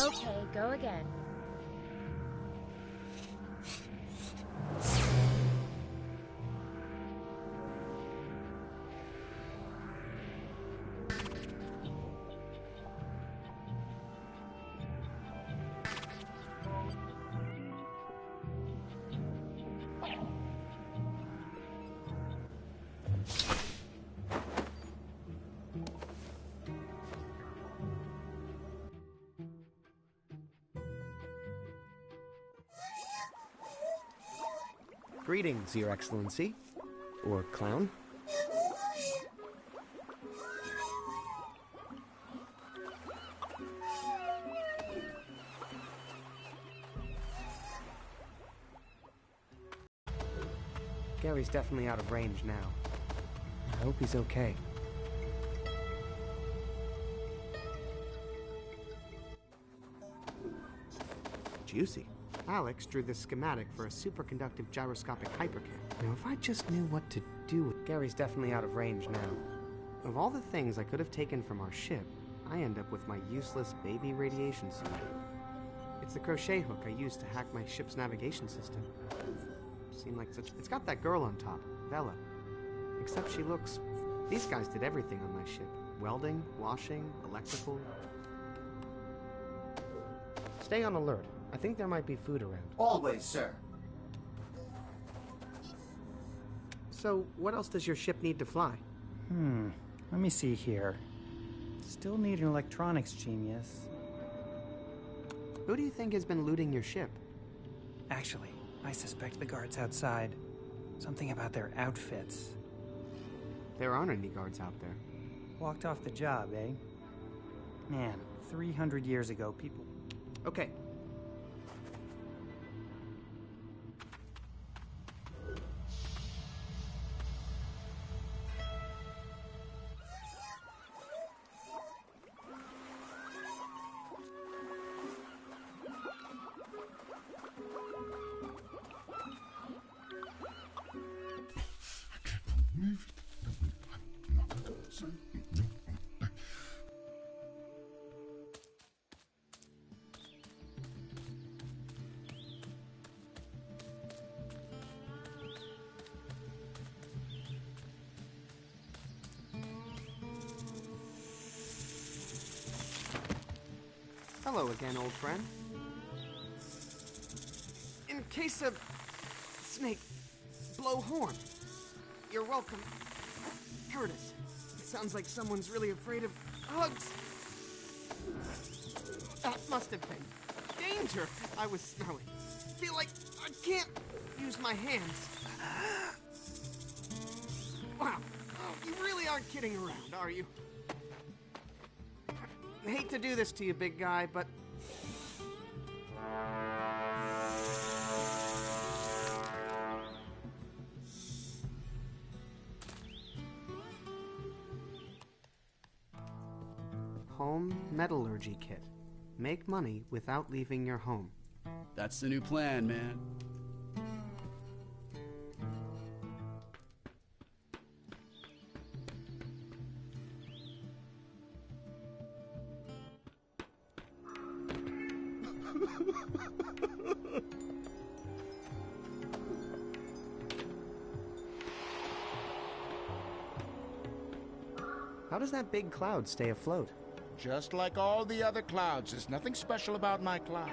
Okay, go again. Greetings, Your Excellency. Or clown. Gary's definitely out of range now. I hope he's okay. Juicy. Alex drew this schematic for a superconductive gyroscopic hypercam. Now, if I just knew what to do with... Gary's definitely out of range now. Of all the things I could have taken from our ship, I end up with my useless baby radiation suit. It's the crochet hook I used to hack my ship's navigation system. Seemed like such... It's got that girl on top, Bella. Except she looks... These guys did everything on my ship. Welding, washing, electrical... Stay on alert. I think there might be food around. Always, sir. So, what else does your ship need to fly? Let me see here. Still need an electronics genius. Who do you think has been looting your ship? Actually, I suspect the guards outside. Something about their outfits. There aren't any guards out there. Walked off the job, eh? Man, 300 years ago, people... Okay. Hello again, old friend. In case of snake blow horn, you're welcome, Curtis. It sounds like someone's really afraid of hugs. That must have been danger I was smelling. Feel like I can't use my hands. Wow, you really aren't kidding around, are you? I hate to do this to you, big guy, but... Home metallurgy kit. Make money without leaving your home. That's the new plan, man. How does that big cloud stay afloat? Just like all the other clouds. There's nothing special about my cloud.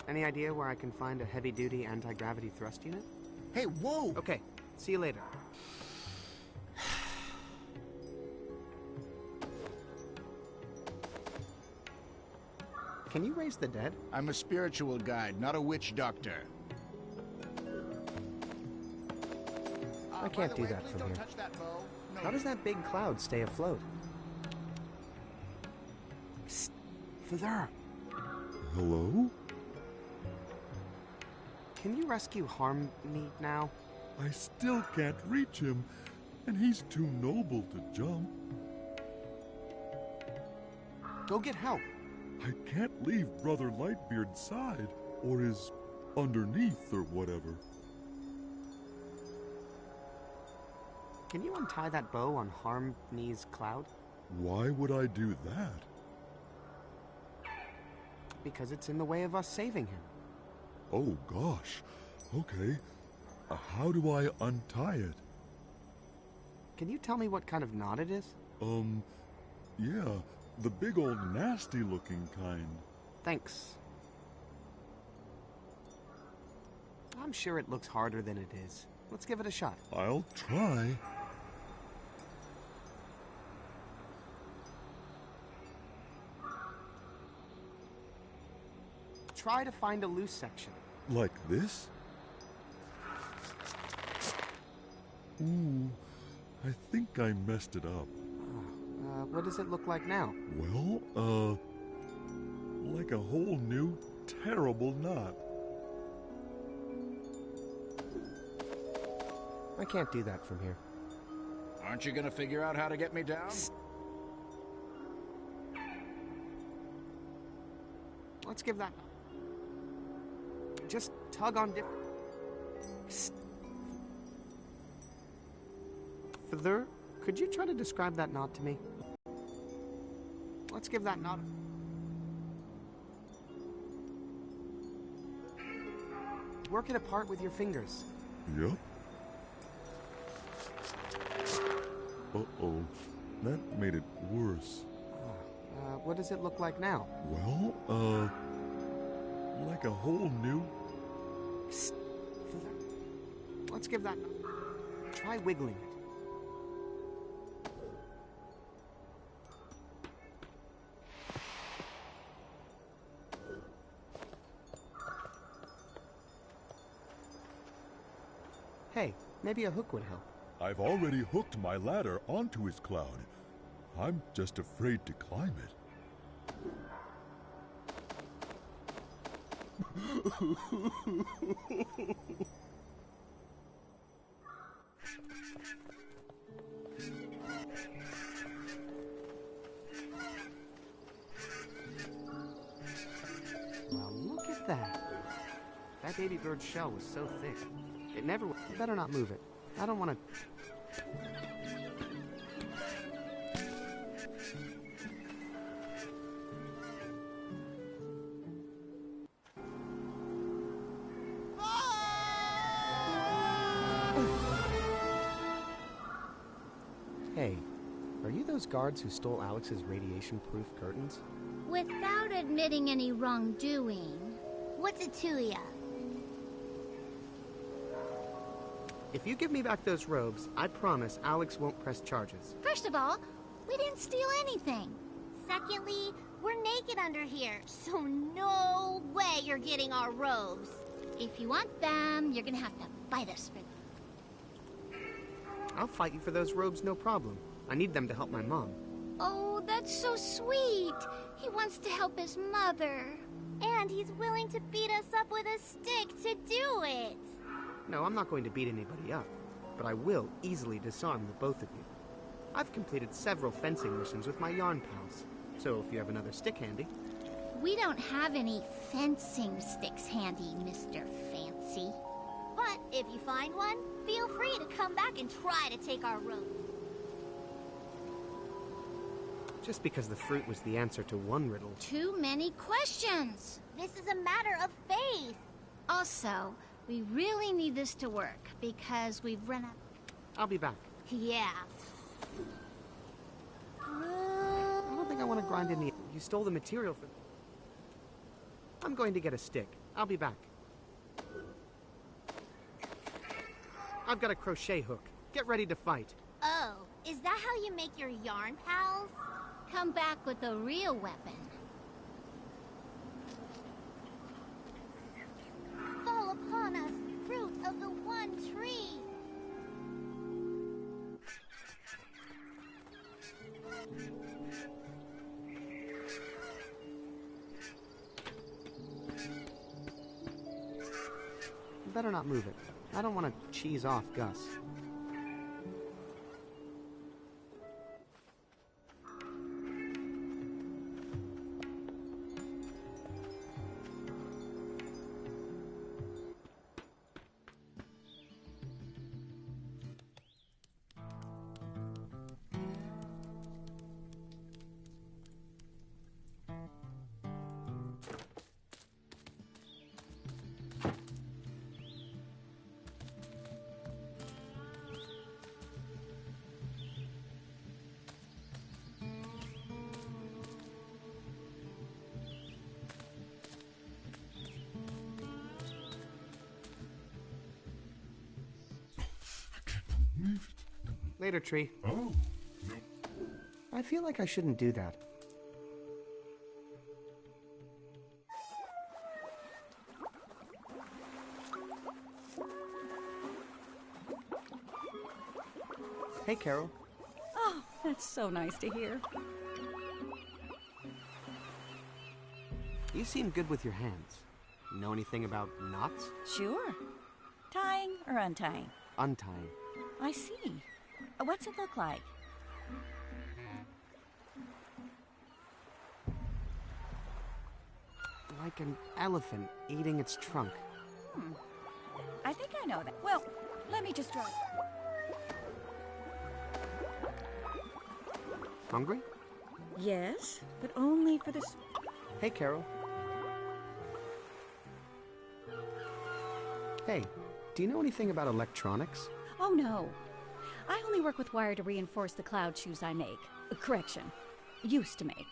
Any idea where I can find a heavy-duty anti-gravity thrust unit? Hey, whoa! Okay, see you later. Can you raise the dead? I'm a spiritual guide, not a witch doctor. I can't do that from here. How does that big cloud stay afloat? Psst. Father! Hello? Can you rescue Harmony now? I still can't reach him, and he's too noble to jump. Go get help. I can't leave Brother Lightbeard's side, or his underneath or whatever. Can you untie that bow on Harmony's cloud? Why would I do that? Because it's in the way of us saving him. Oh gosh. Okay. How do I untie it? Can you tell me what kind of knot it is? Yeah, the big old nasty looking kind. Thanks. I'm sure it looks harder than it is. Let's give it a shot. I'll try. Try to find a loose section. Like this? Ooh, I think I messed it up. What does it look like now? Well, like a whole new, terrible knot. I can't do that from here. Aren't you gonna figure out how to get me down? Let's give that... Just tug on different... Father, could you try to describe that knot to me? Let's give that knot... Work it apart with your fingers. Yep. Uh-oh, that made it worse. What does it look like now? Well, like a whole new... Father, let's give that... Try wiggling it. Hey, maybe a hook would help. I've already hooked my ladder onto his cloud. I'm just afraid to climb it. Well, look at that. That baby bird's shell was so thick. It never... You better not move it. I don't want to... Hey, are you those guards who stole Alex's radiation-proof curtains? Without admitting any wrongdoing, what's it to ya? If you give me back those robes, I promise Alex won't press charges. First of all, we didn't steal anything. Secondly, we're naked under here, so no way you're getting our robes. If you want them, you're gonna have to fight us for them. I'll fight you for those robes, no problem. I need them to help my mom. Oh, that's so sweet. He wants to help his mother. And he's willing to beat us up with a stick to do it. No, I'm not going to beat anybody up, but I will easily disarm the both of you. I've completed several fencing missions with my yarn pals, so if you have another stick handy... We don't have any fencing sticks handy, Mr. Fancy. But if you find one, feel free to come back and try to take our rope. Just because the fruit was the answer to one riddle... Too many questions. This is a matter of faith. Also, we really need this to work, because we've run out... I'll be back. Yeah. I don't think I want to grind in the... You stole the material for... I'm going to get a stick. I'll be back. I've got a crochet hook. Get ready to fight. Oh, is that how you make your yarn pals? Come back with a real weapon. Fall upon us, fruit of the one tree. Better not move it. I don't want to cheese off Gus. Later, Tree. Oh, no. I feel like I shouldn't do that. Hey, Carol. Oh, that's so nice to hear. You seem good with your hands. Know anything about knots? Sure. Tying or untying? Untying. I see. What's it look like? Like an elephant eating its trunk. I think I know that. Well, let me just try. Hungry? Yes, but only for this. Hey, Carol. Hey, do you know anything about electronics? Oh, no. I only work with wire to reinforce the cloud shoes I make. Correction. Used to make.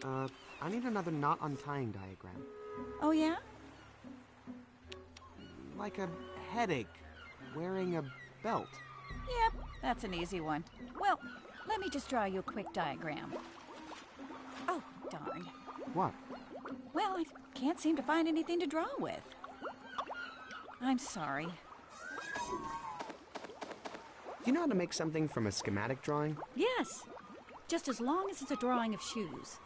I need another knot untying diagram. Oh, yeah? Like a headache wearing a belt. Yep, that's an easy one. Well, let me just draw you a quick diagram. Oh, darn. What? Well, I can't seem to find anything to draw with. I'm sorry. Do you know how to make something from a schematic drawing? Yes, just as long as it's a drawing of shoes.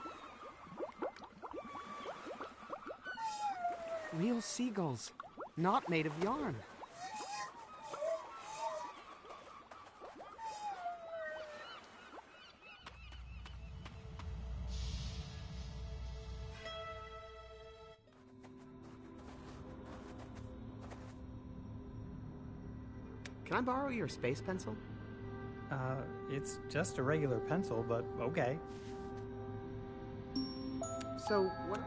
Real seagulls, not made of yarn. Can I borrow your space pencil? It's just a regular pencil, but okay. So, what...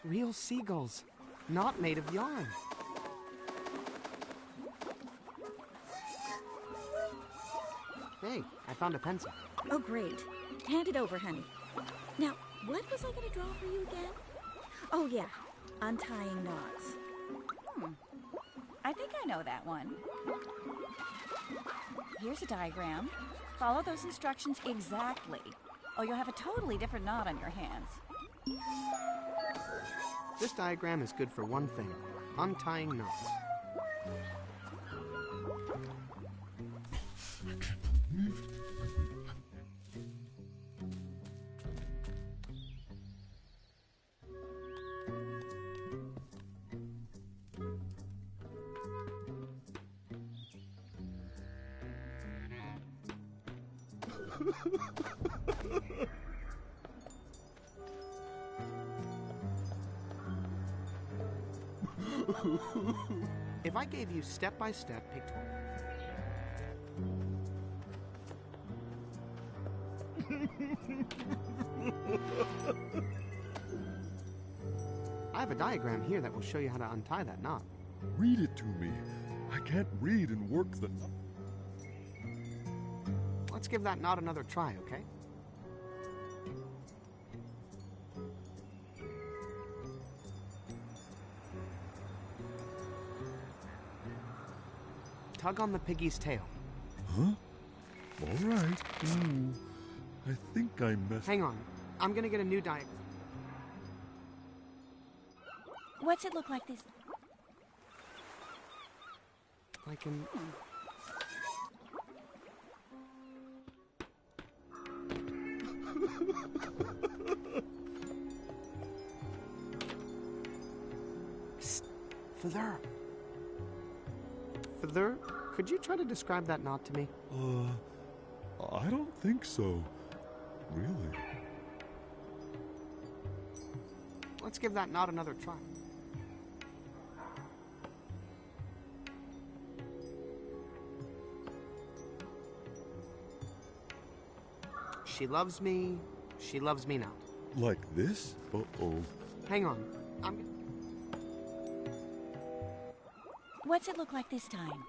Real seagulls, not made of yarn. Hey, I found a pencil. Oh, great. Hand it over, honey. Now, what was I going to draw for you again? Oh, yeah. Untying knots. I think I know that one. Here's a diagram. Follow those instructions exactly, or you'll have a totally different knot on your hands. This diagram is good for one thing, untying knots. If I gave you step-by-step picture... I have a diagram here that will show you how to untie that knot. Read it to me. I can't read and work the... Let's give that knot another try, okay? Tug on the piggy's tail. Huh? All right. I think I messed... Hang on. I'm gonna get a new diagram. What's it look like this? Like an... Father. Father, could you try to describe that knot to me? I don't think so. Really? Let's give that knot another try. She loves me not. Like this? Uh-oh. Hang on. What's it look like this time?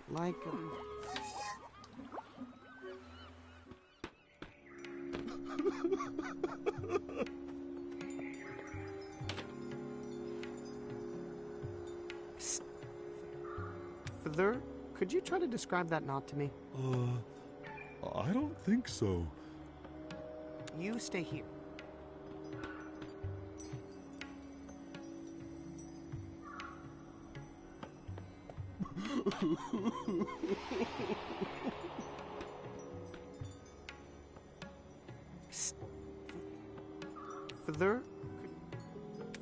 Like, Father, could you try to describe that knot to me? I don't think so. You stay here.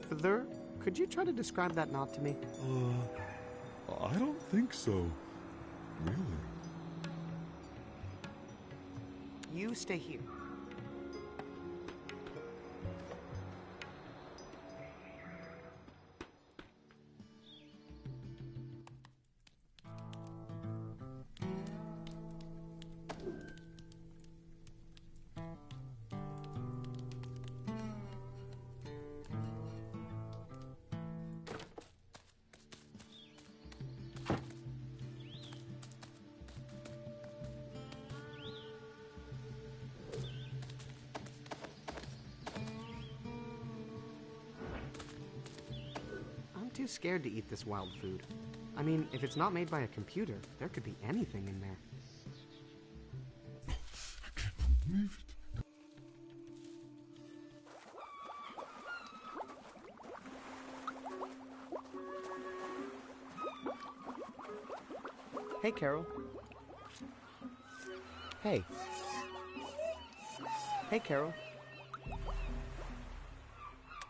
Father, could you try to describe that knot to me? I don't think so. Really? You stay here. I'm too scared to eat this wild food. I mean, if it's not made by a computer, there could be anything in there. Hey, Carol. Hey. Hey, Carol.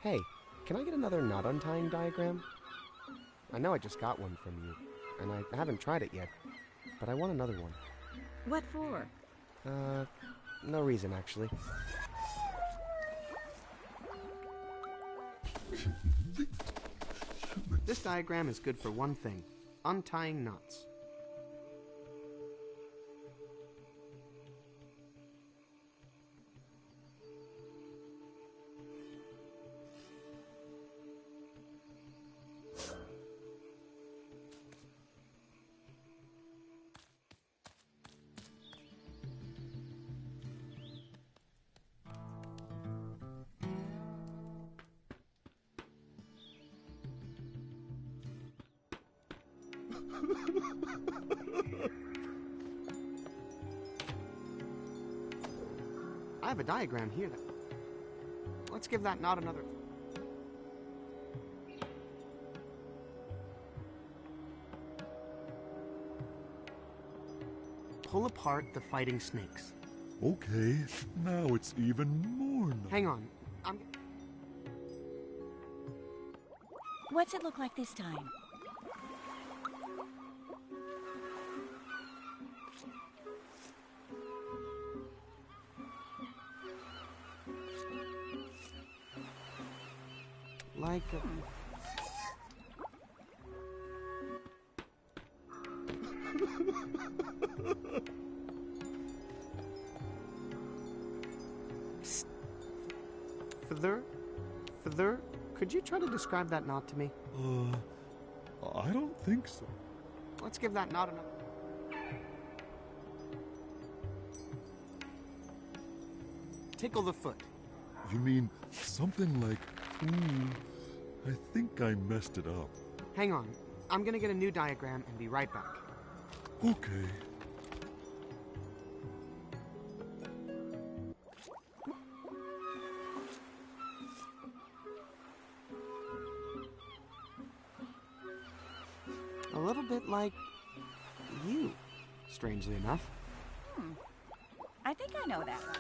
Hey, can I get another knot untying diagram? I know I just got one from you, and I haven't tried it yet, but I want another one. What for? No reason, actually. This diagram is good for one thing: untying knots. I have a diagram here. Let's give that knot another. Pull apart the fighting snakes. Okay, now it's even more nice. Hang on. What's it look like this time? Like Father, could you try to describe that knot to me? I don't think so. Let's give that knot another. Tickle the foot. You mean something like, I think I messed it up. Hang on. I'm gonna get a new diagram and be right back. Okay. A little bit like you, strangely enough. I think I know that one.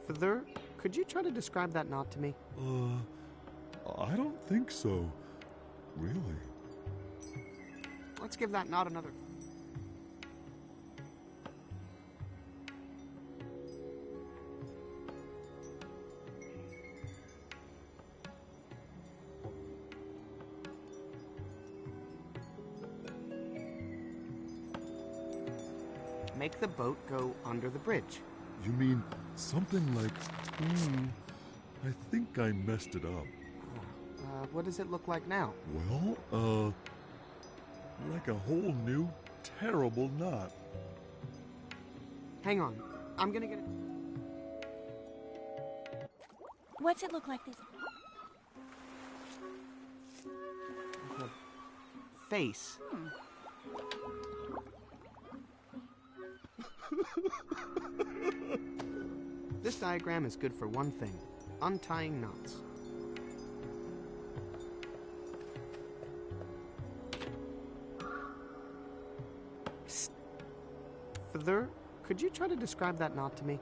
Further, could you try to describe that knot to me? I don't think so. Really? Let's give that knot another... Make the boat go under the bridge. You mean something like... I think I messed it up. What does it look like now? Well, like a whole new, terrible knot. Hang on. I'm gonna get it. What's it look like this? Like a face. This diagram is good for one thing. Untying knots. Further, could you try to describe that knot to me?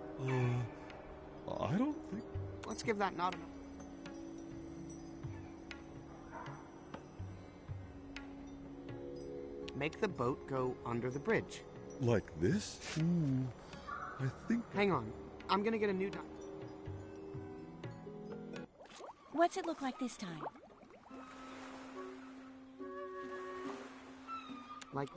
I don't think... Let's give that knot another... Make the boat go under the bridge. Like this? I think... Hang on. I'm gonna get a new knot. What's it look like this time? Like...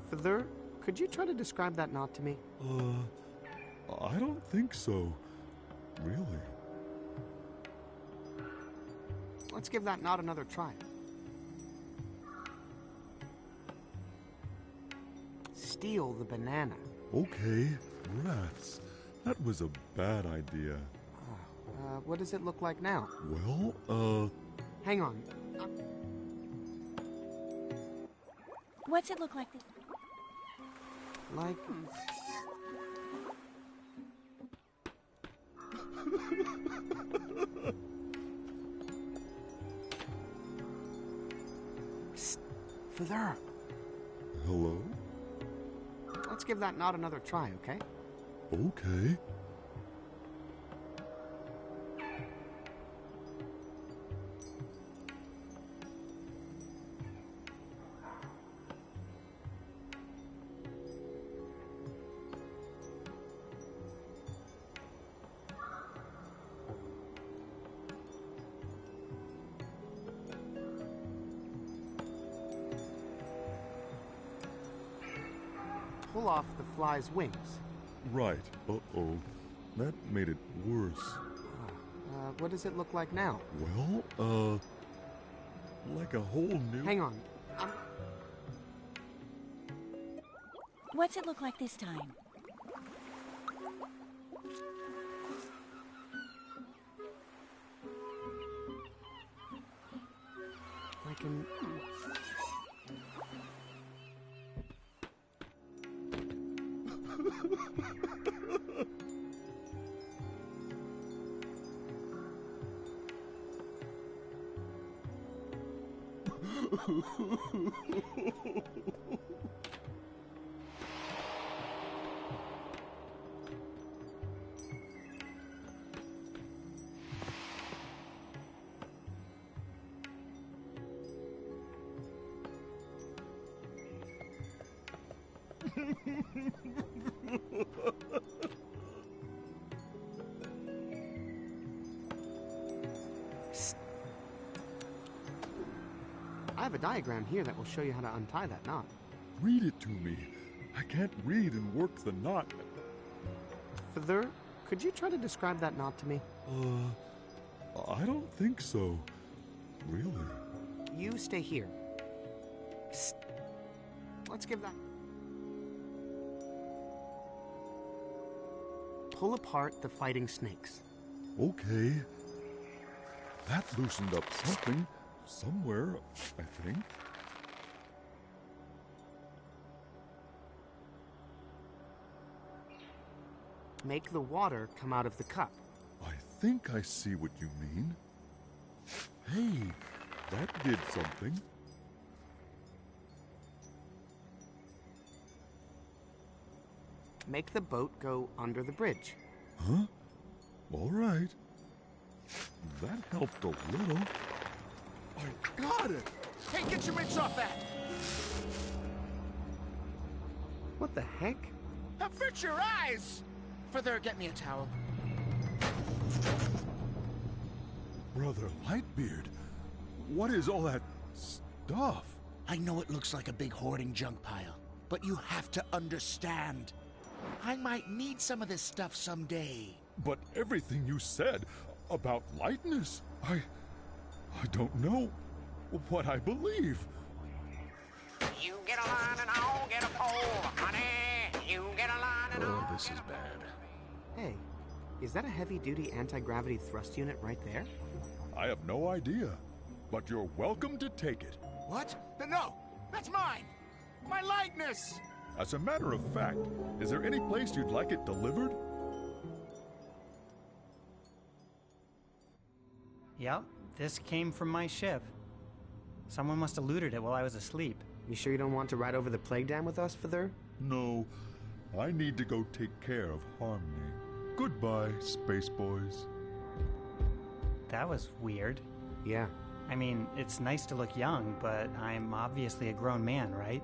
Further, could you try to describe that knot to me? I don't think so. Really? Let's give that knot another try. Steal the banana. Okay, rats. That was a bad idea. What does it look like now? Well, Hang on. What's it look like this? Like... Further. hello? Let's give that knot another try, okay? Okay. Pull off the fly's wings. Right. Uh-oh. That made it worse. What does it look like now? Well, like a whole new... Hang on. What's it look like this time? Like an... I have a diagram here that will show you how to untie that knot. Read it to me. I can't read and work the knot. Further, could you try to describe that knot to me? I don't think so. Really? You stay here. Psst. Let's give that... Pull apart the fighting snakes. Okay. That loosened up something. somewhere, I think. Make the water come out of the cup. I think I see what you mean. Hey, that did something. Make the boat go under the bridge. Huh? All right. That helped a little. I got it! Hey, get your mitts off that! What the heck? Avert your eyes! Further, get me a towel. Brother Lightbeard, what is all that stuff? I know it looks like a big hoarding junk pile, but you have to understand. I might need some of this stuff someday. But everything you said about lightness, I don't know what I believe. You get a line and I'll get a pole, honey. You get a line and Oh, this is bad. Hey, is that a heavy-duty anti-gravity thrust unit right there? I have no idea, but you're welcome to take it. What? No, that's mine! My likeness! As a matter of fact, is there any place you'd like it delivered? Yep, this came from my ship. Someone must have looted it while I was asleep. You sure you don't want to ride over the plague dam with us, Father? No, I need to go take care of Harmony. Goodbye, Space Boys. That was weird. Yeah. I mean, it's nice to look young, but I'm obviously a grown man, right?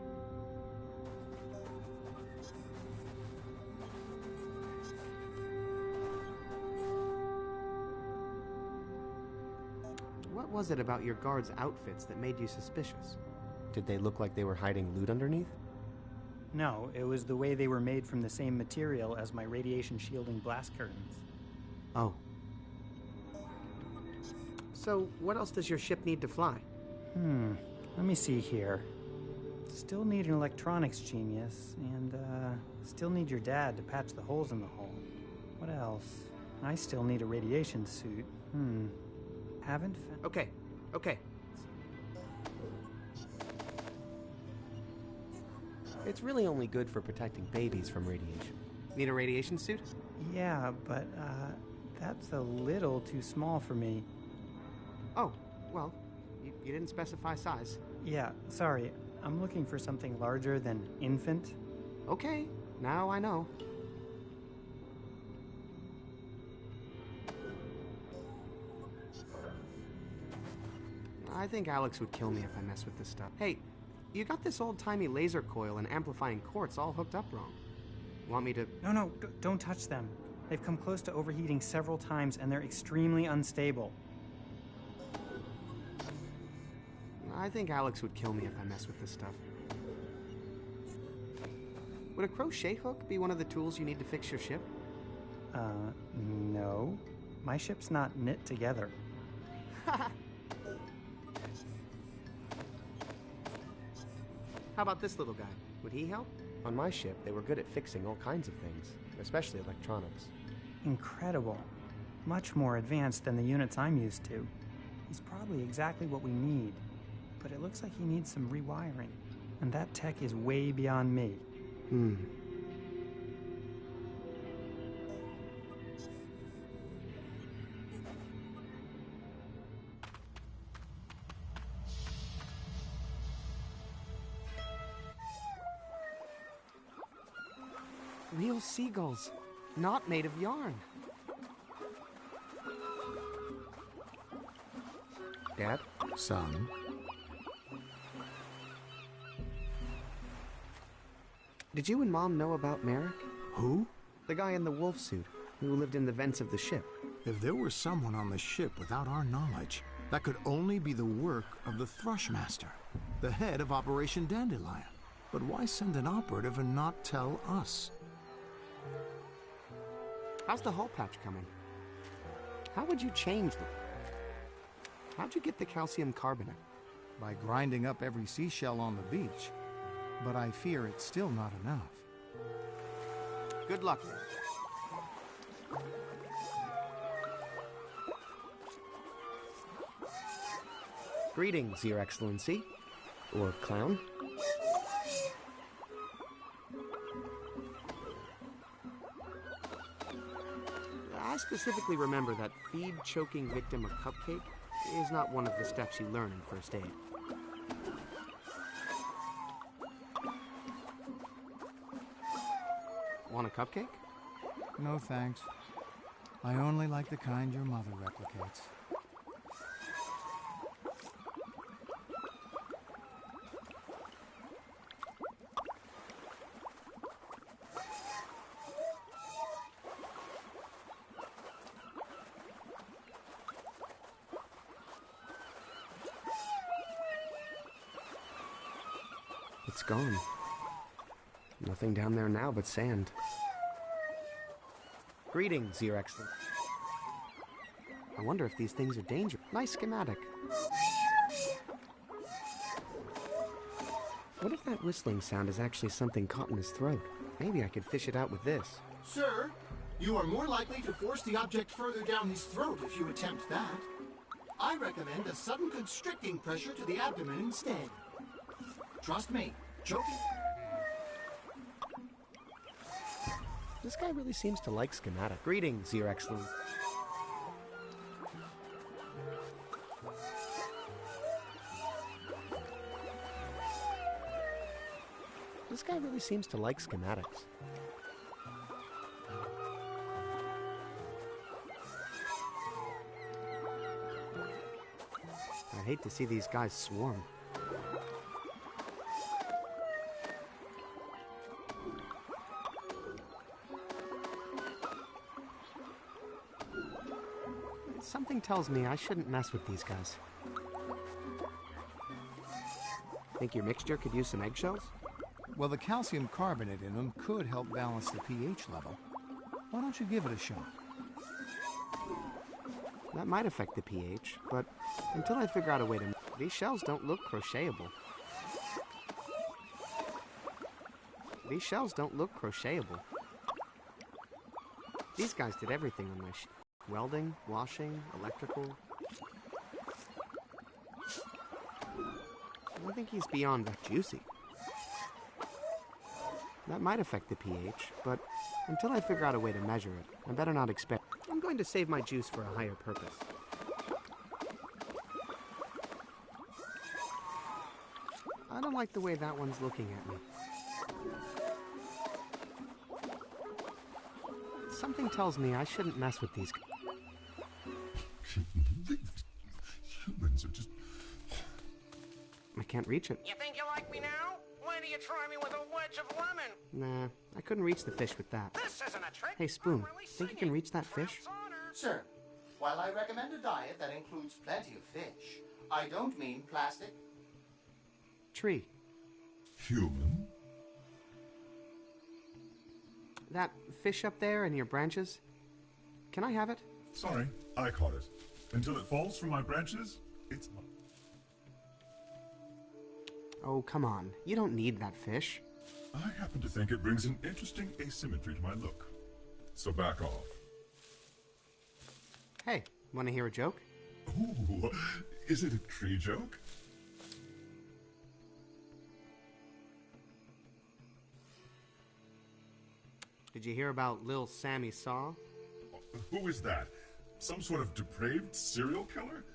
What was it about your guards' outfits that made you suspicious? Did they look like they were hiding loot underneath? No, it was the way they were made from the same material as my radiation shielding blast curtains. Oh. So, what else does your ship need to fly? Let me see here. Still need an electronics genius, and, still need your dad to patch the holes in the hull. What else? I still need a radiation suit. Haven't found... Okay. It's really only good for protecting babies from radiation. Need a radiation suit? Yeah, but, that's a little too small for me. Oh, well, you didn't specify size. Yeah, sorry. I'm looking for something larger than infant. Okay, now I know. I think Alex would kill me if I mess with this stuff. Hey, you got this old-timey laser coil and amplifying quartz all hooked up wrong. Want me to... No, don't touch them. They've come close to overheating several times, and they're extremely unstable. I think Alex would kill me if I mess with this stuff. Would a crochet hook be one of the tools you need to fix your ship? No. My ship's not knit together. How about this little guy? Would he help? On my ship, they were good at fixing all kinds of things, especially electronics. Incredible. Much more advanced than the units I'm used to. He's probably exactly what we need, but it looks like he needs some rewiring. And that tech is way beyond me. Real seagulls, not made of yarn. Dad? Son? Did you and Mom know about Merrick? Who? The guy in the wolf suit, who lived in the vents of the ship. If there were someone on the ship without our knowledge, that could only be the work of the Thrushmaster, the head of Operation Dandelion. But why send an operative and not tell us? How's the hull patch coming? How would you change them? How'd you get the calcium carbonate? By grinding up every seashell on the beach. But I fear it's still not enough. Good luck. Greetings, Your Excellency. Or clown. I specifically remember that feed choking victim of cupcake is not one of the steps you learn in first aid. Want a cupcake? No thanks. I only like the kind your mother replicates. It's gone. Nothing down there now but sand. Greetings, Your Excellency. I wonder if these things are dangerous. Nice schematic. What if that whistling sound is actually something caught in his throat? Maybe I could fish it out with this. Sir, you are more likely to force the object further down his throat if you attempt that. I recommend a sudden constricting pressure to the abdomen instead. Trust me, choking. This guy really seems to like schematic. Greetings, Your Excellency. This guy really seems to like schematics. I'd hate to see these guys swarm. Something tells me I shouldn't mess with these guys. Think your mixture could use some eggshells? Well, the calcium carbonate in them could help balance the pH level. Why don't you give it a shot? That might affect the pH, but until I figure out a way to... These shells don't look crochetable. These shells don't look crochetable. These guys did everything on my welding, washing, electrical. I think he's beyond the juicy. That might affect the pH, but until I figure out a way to measure it, I better not expect... I'm going to save my juice for a higher purpose. I don't like the way that one's looking at me. Something tells me I shouldn't mess with these... Humans are just... I can't reach it. You think you like me now? Why do you try me with a wedge of lemon? Nah, I couldn't reach the fish with that. This isn't a trick. Hey, Spoon, I'm really think you can reach that fish? Sir, while I recommend a diet that includes plenty of fish, I don't mean plastic. Tree. Human? That fish up there in your branches, can I have it? Sorry, I caught it. Until it falls from my branches, it's not. Oh, come on. You don't need that fish. I happen to think it brings an interesting asymmetry to my look. So back off. Hey, want to hear a joke? Ooh, is it a tree joke? Did you hear about Lil Sammy Saw? Who is that? Some sort of depraved serial killer?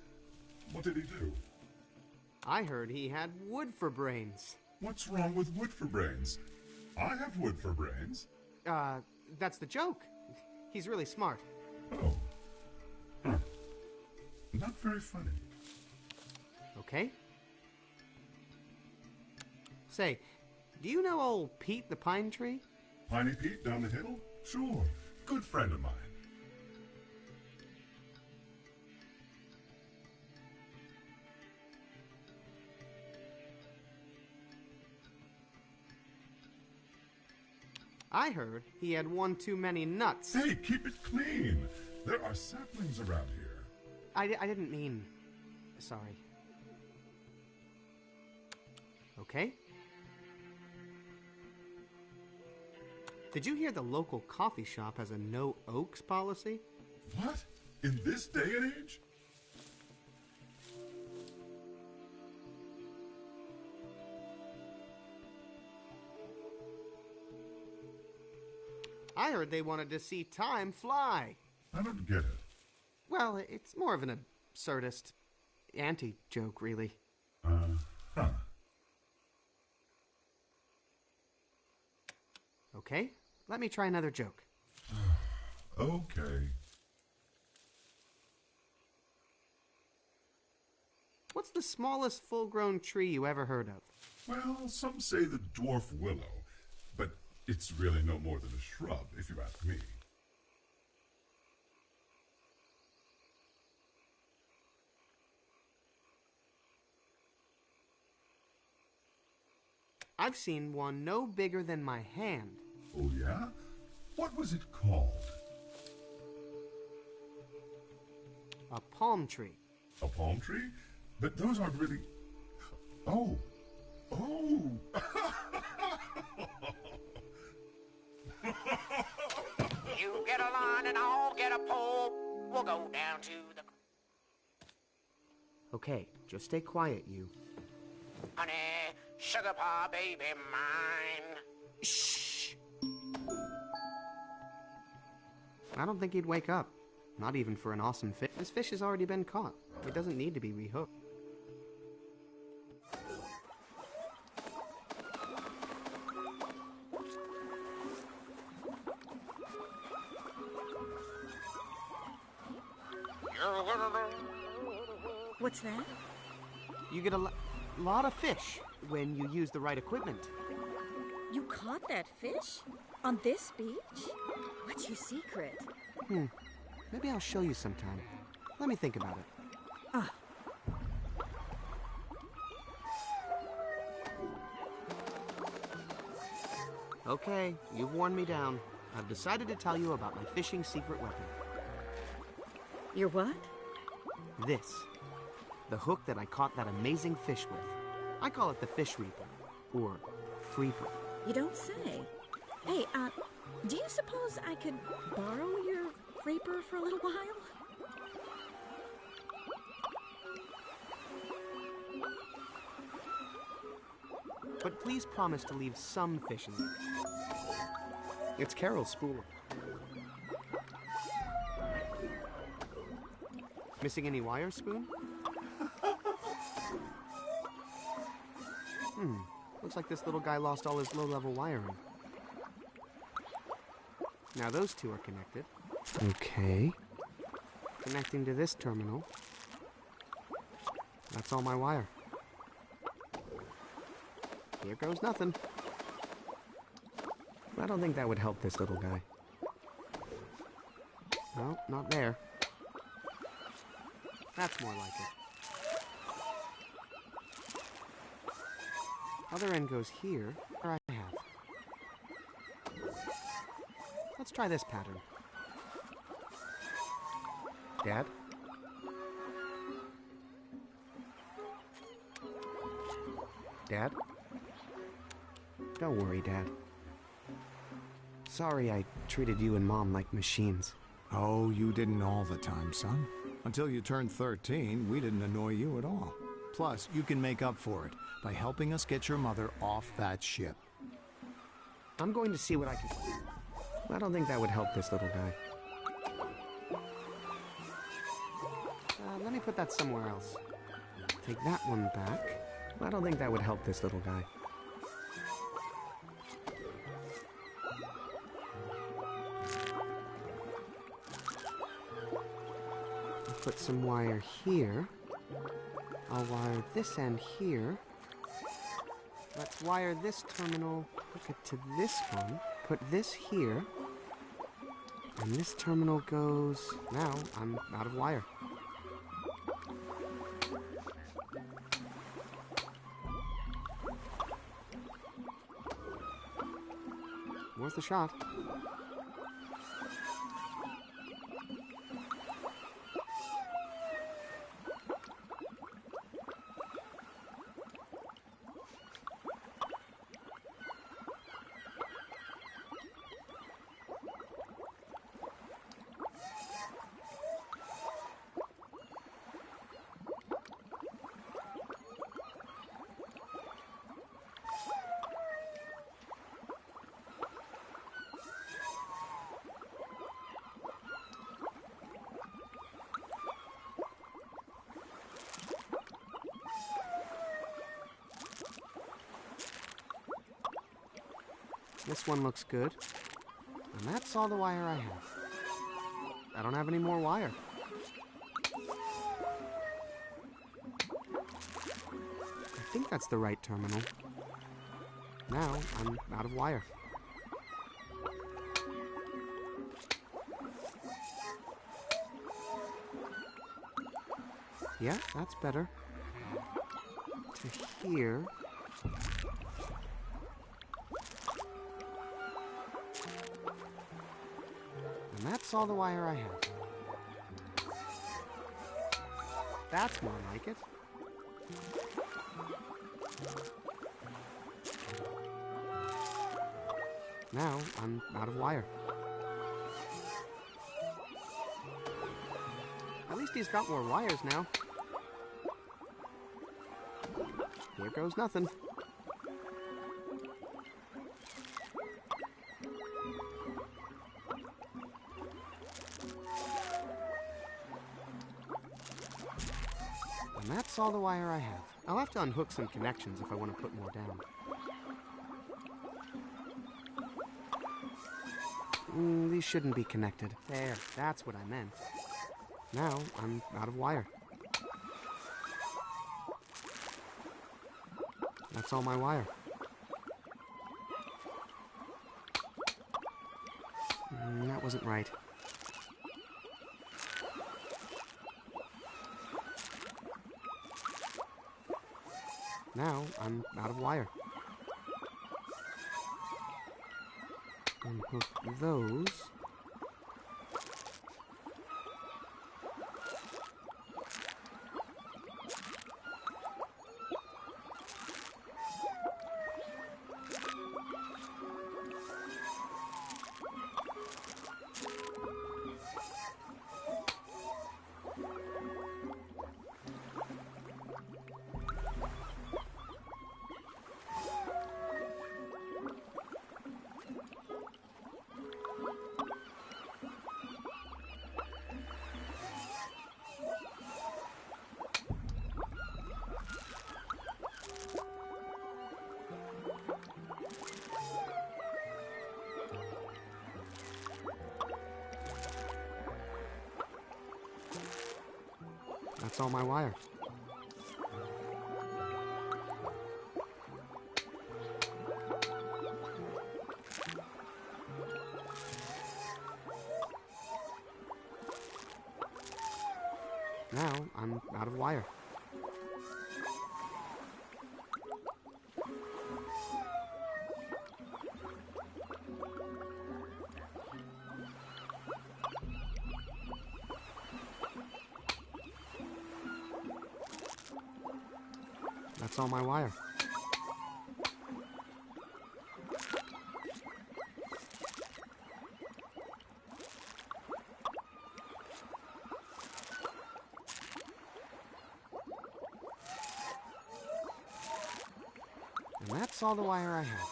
What did he do? I heard he had wood for brains. What's wrong with wood for brains? I have wood for brains. That's the joke. He's really smart. Oh. Huh. Not very funny. Okay. Say, do you know old Pete the Pine Tree? Piney Pete down the hill? Sure. Good friend of mine. I heard he had one too many nuts. Hey, keep it clean. There are saplings around here. I didn't mean... Sorry. Okay. Did you hear the local coffee shop has a no oaks policy? What? In this day and age? I heard they wanted to see time fly. I don't get it. Well, it's more of an absurdist anti-joke, really. Huh. Okay, let me try another joke. Okay. What's the smallest full-grown tree you ever heard of? Well, some say the dwarf willow, but it's really no more than a shrub, if you ask me. I've seen one no bigger than my hand. Oh, yeah? What was it called? A palm tree. A palm tree? But those aren't really... Oh! Oh! You get a line and I'll get a pole. We'll go down to the... Okay, just stay quiet, you. Honey, sugar pie, baby mine. Shh! I don't think he'd wake up. Not even for an awesome fish. This fish has already been caught. It doesn't need to be rehooked. What's that? You get a lot of fish when you use the right equipment. You caught that fish? On this beach? What's your secret? Maybe I'll show you sometime. Let me think about it. Ah. Okay, you've worn me down. I've decided to tell you about my fishing secret weapon. Your what? This. The hook that I caught that amazing fish with. I call it the fish reaper, or freeper. You don't say. Hey, do you suppose I could borrow your reaper for a little while? But please promise to leave some fish in there. It's Carol's spooler. Missing any wire, Spoon? Looks like this little guy lost all his low-level wiring. Now those two are connected. Okay. Connecting to this terminal. That's all my wire. Here goes nothing. I don't think that would help this little guy. No, not there. That's more like it. Other end goes here, or I have. Let's try this pattern. Dad? Dad? Don't worry, Dad. Sorry I treated you and Mom like machines. Oh, you didn't all the time, son. Until you turned 13, we didn't annoy you at all. Plus, you can make up for it by helping us get your mother off that ship. I'm going to see what I can do. I don't think that would help this little guy. Let me put that somewhere else. Take that one back. I don't think that would help this little guy. I'll put some wire here. I'll wire this end here. Let's wire this terminal, hook it to this one, put this here, and this terminal goes... Now, I'm out of wire. Worth a shot. This one looks good. And that's all the wire I have. I don't have any more wire. I think that's the right terminal. Now I'm out of wire. Yeah, that's better. To here. And that's all the wire I have. That's more like it. Now I'm out of wire. At least he's got more wires now. Here goes nothing. And that's all the wire I have. I'll have to unhook some connections if I want to put more down. These shouldn't be connected. There, that's what I meant. Now I'm out of wire. That's all my wire. That wasn't right. Now I'm out of wire. Unhook those. That's all my wire. Now I'm out of wire. That's all my wire. And that's all the wire I have.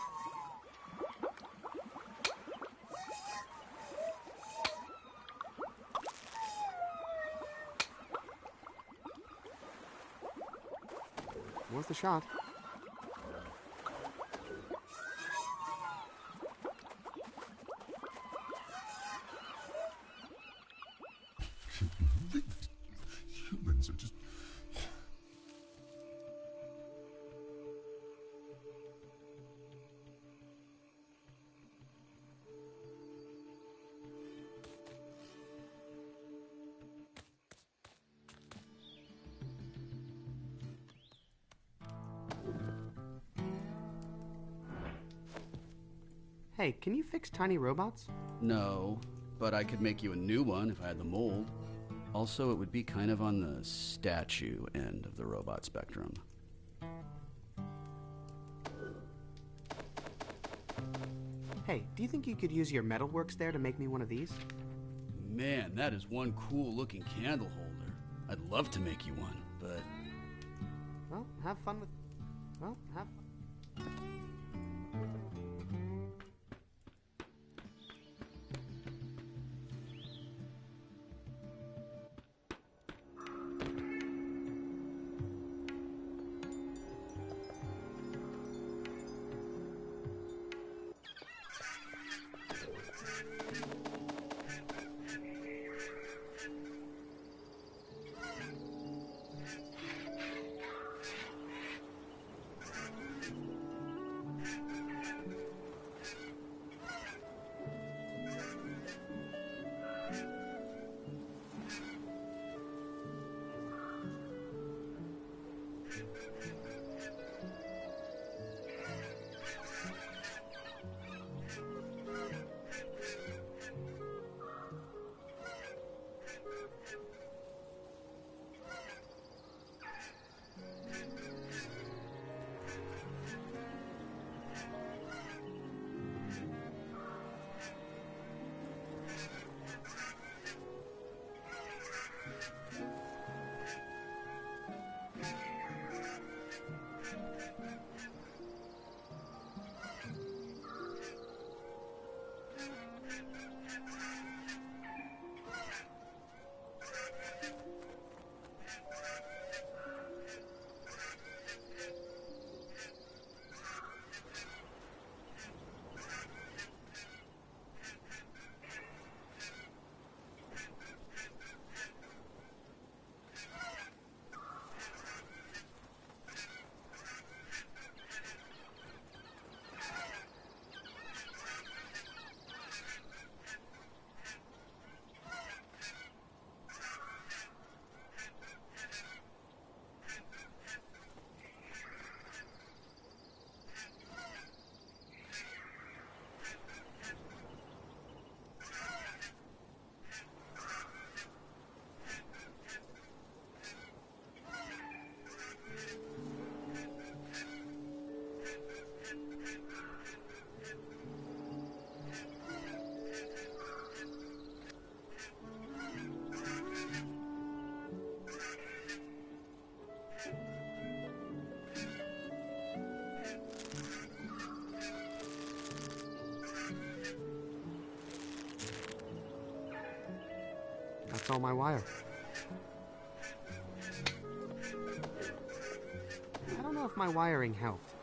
Worth a shot. Humans are just... Hey, can you fix tiny robots? No, but I could make you a new one if I had the mold. Also, it would be kind of on the statue end of the robot spectrum. Hey, do you think you could use your metalworks there to make me one of these? Man, that is one cool looking candle holder. I'd love to make you one, but... Well, have fun with... Well, have fun. That's all my wire. I don't know if my wiring helped.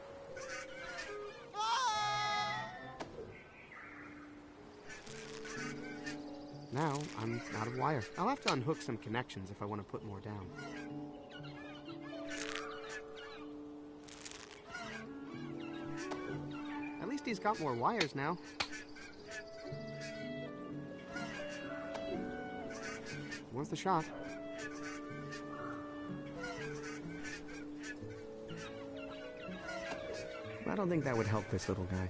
Now, I'm out of wire. I'll have to unhook some connections if I want to put more down. At least he's got more wires now. Where's the shot? I don't think that would help this little guy.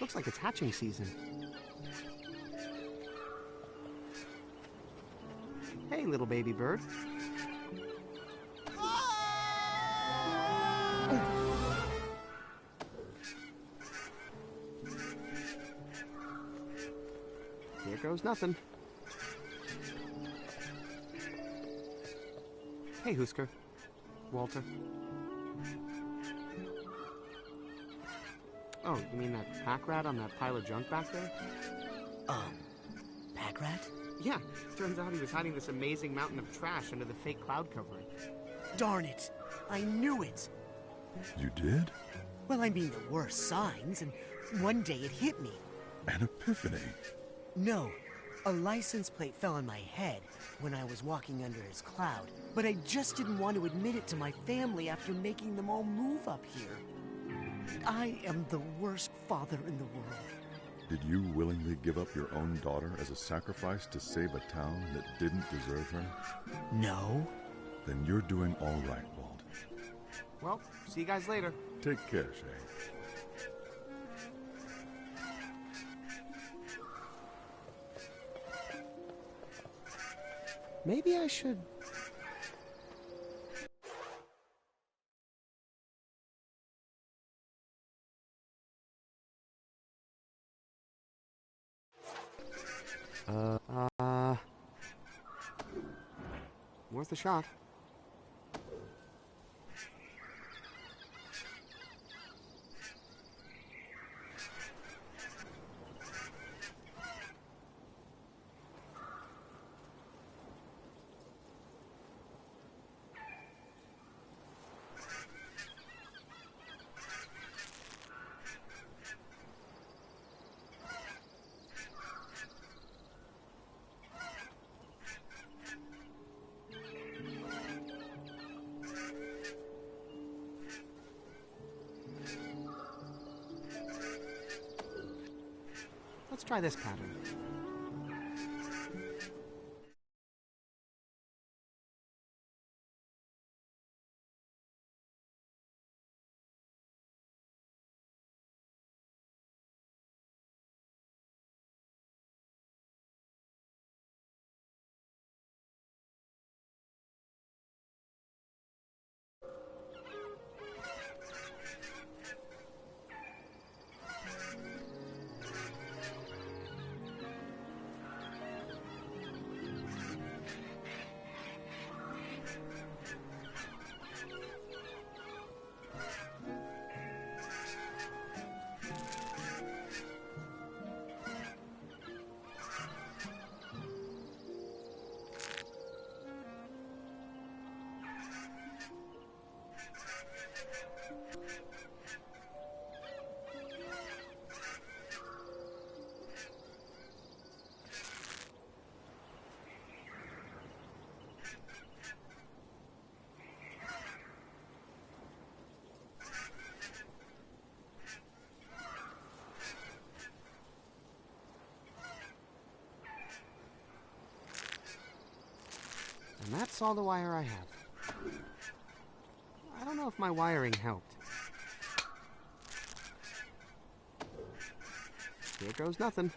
Looks like it's hatching season. Hey, little baby bird. Here goes nothing. Hey, Husker. Walter. Oh, you mean that pack rat on that pile of junk back there? Pack rat? Yeah, turns out he was hiding this amazing mountain of trash under the fake cloud covering. Darn it! I knew it! You did? Well, I mean, there were signs, and one day it hit me. An epiphany. No, a license plate fell on my head when I was walking under his cloud, but I just didn't want to admit it to my family after making them all move up here. I am the worst father in the world. Did you willingly give up your own daughter as a sacrifice to save a town that didn't deserve her? No. Then you're doing all right, Walt. Well, see you guys later. Take care, Shay. Maybe I should... Where's the shot? Let's try this pattern. And that's all the wire I have. I don't know if my wiring helped. Here goes nothing.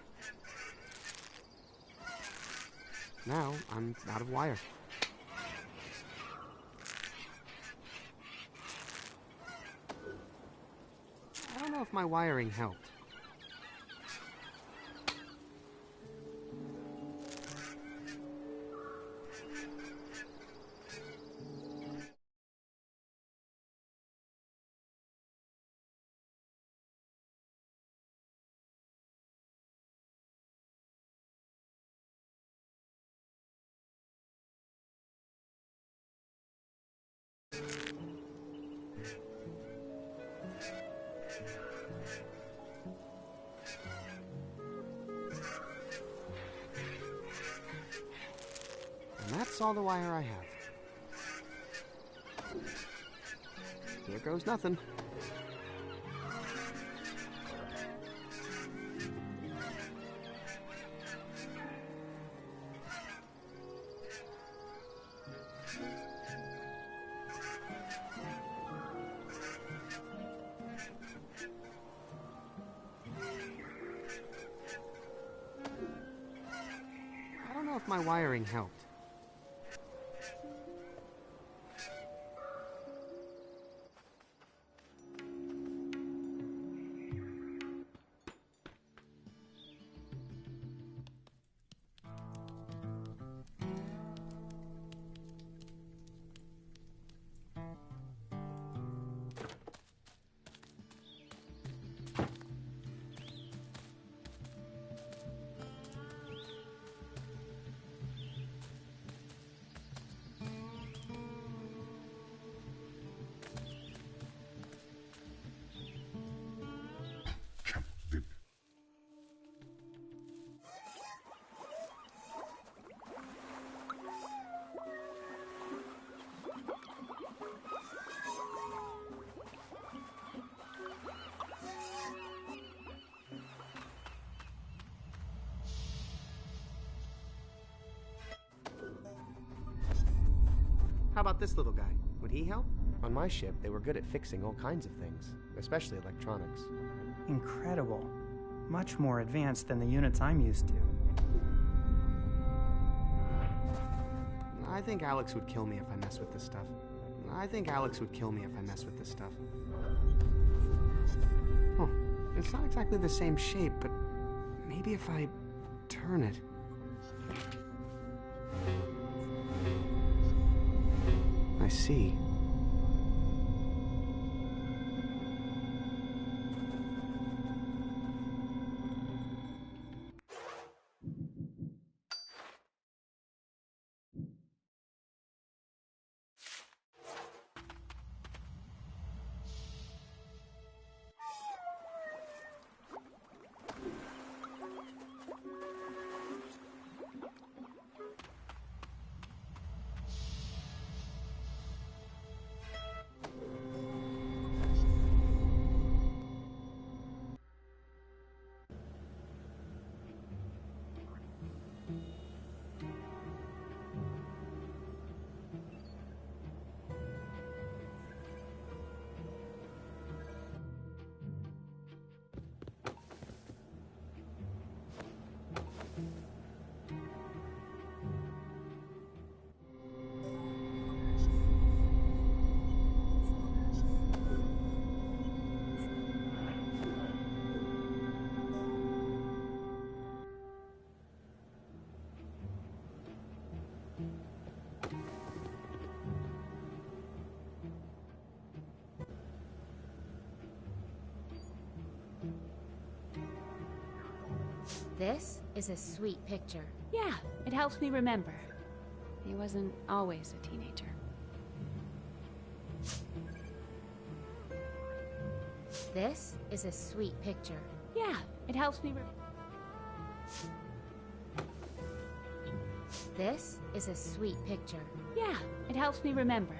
Now, I'm out of wire. I don't know if my wiring helped. And that's all the wire I have. Here goes nothing. I don't know if my wiring helped. How about this little guy? Would he help? On my ship, they were good at fixing all kinds of things, especially electronics. Incredible. Much more advanced than the units I'm used to. I think Alex would kill me if I mess with this stuff. Huh. It's not exactly the same shape, but maybe if I turn it. I see. This is a sweet picture. Yeah, it helps me remember. He wasn't always a teenager. This is a sweet picture. Yeah, it helps me This is a sweet picture. Yeah, it helps me remember.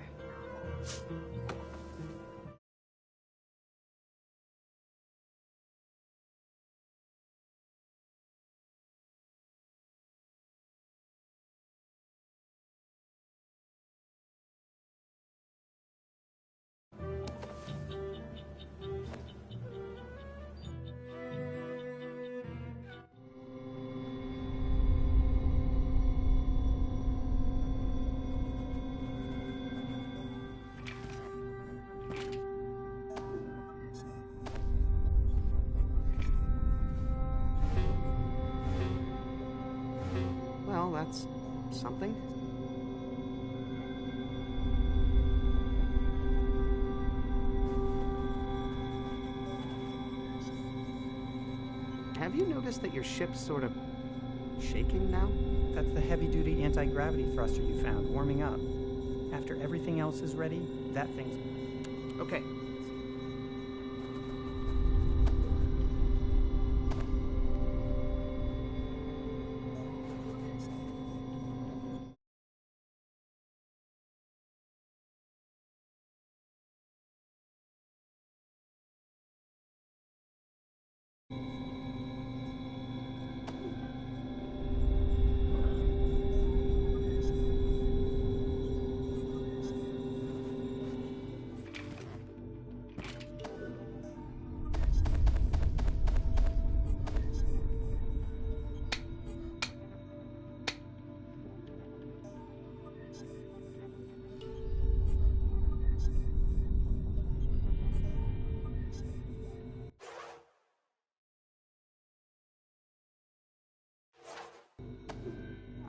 Well, that's something. Have you noticed that your ship's sort of shaking now? That's the heavy-duty anti-gravity thruster you found, warming up. After everything else is ready, that thing's... Okay.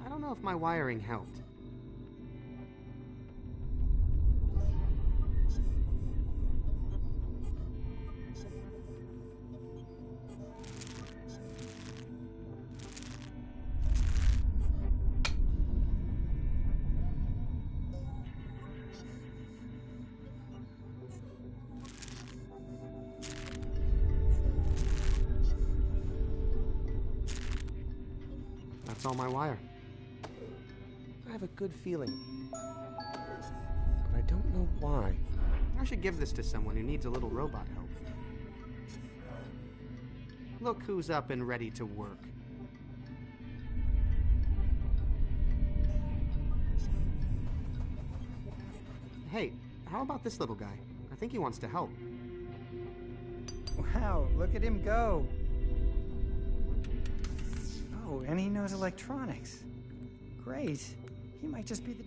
I don't know if my wiring helped. That's all my wire. I have a good feeling, but I don't know why. I should give this to someone who needs a little robot help. Look who's up and ready to work. Hey, how about this little guy? I think he wants to help. Wow, look at him go. Oh, and he knows electronics. Great. He might just be the...